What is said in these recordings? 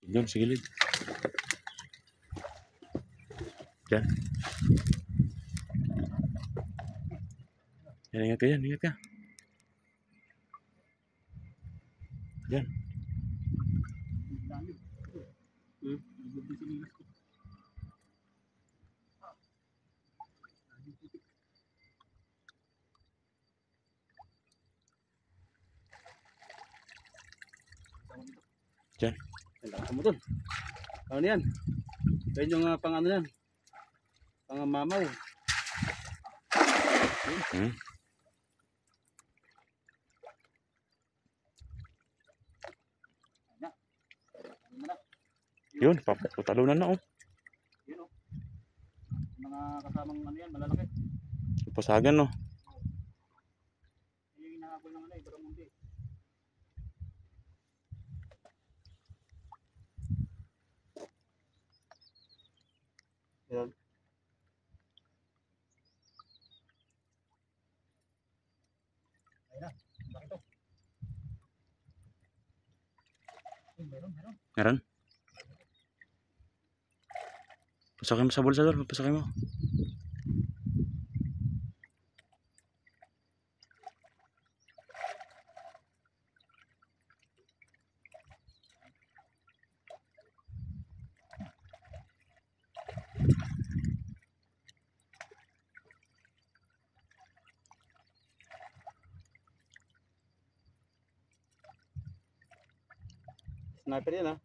Doon sa gilid. Diyan. Yan, ingat ka yan, ingat ka. Diyan. Diyan. Ano to? Ano yan? Yan yung pang ano yan? Pang mamaw. Yun, papatalunan na oh. Yun oh. Mga kasamang ano yan, malalaki. Pasagan no. Yung inahabol ng ano eh, Baramundi. Yan. Ayun na, bakit to? Meron. Meron? Pasakin mo sa bulsa doon, pasakin mo. Sniper yan ah.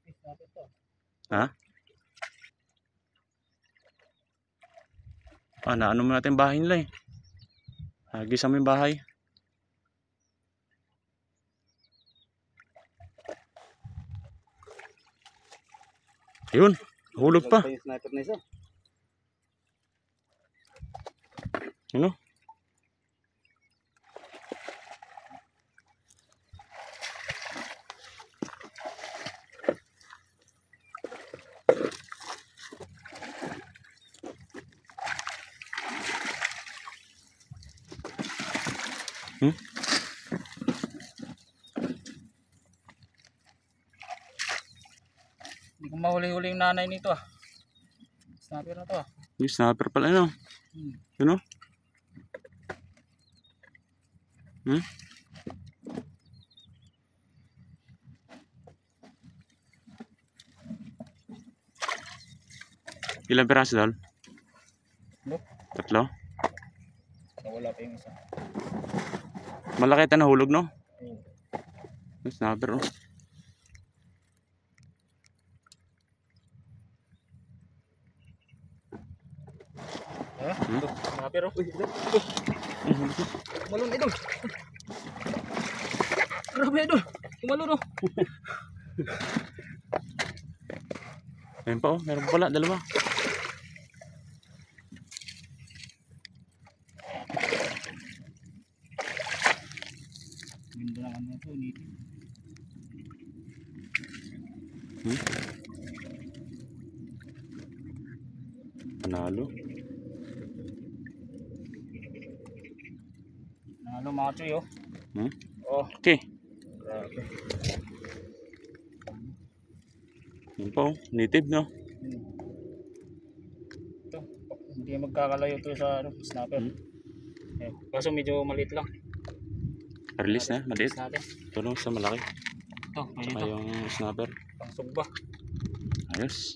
Sniper to. Ha? Naano mo natin bahay nila eh. Hagis mo yung bahay. Ayun, hulog pa. Yung sniper na isa. Ano? Hindi ko mahuli-huli yung nanay nito ah. Sniper na to ah. Yung sniper pala ano? Ano? Ilang piraso doon? Tatlo? Wala pa yung isa. Malaki ito nahulog no? Yung sniper oh. Sniper oh. Tumalon idol. Grabe idol. Tumalon oh. Ayun pa oh, meron pala, dalawa. Ganda naman ito, nito. Panalo. Nalo mga choy oh. Oh. Okay. Grabe. Ayun pa oh, native no? Ito, hindi magkakalayo ito sa sniper. Kaso medyo maliit lang. Release na, maliit. Natin. Ito no, sa malaki. Ito, Saka yung sniper. Pang sugba. Ayos.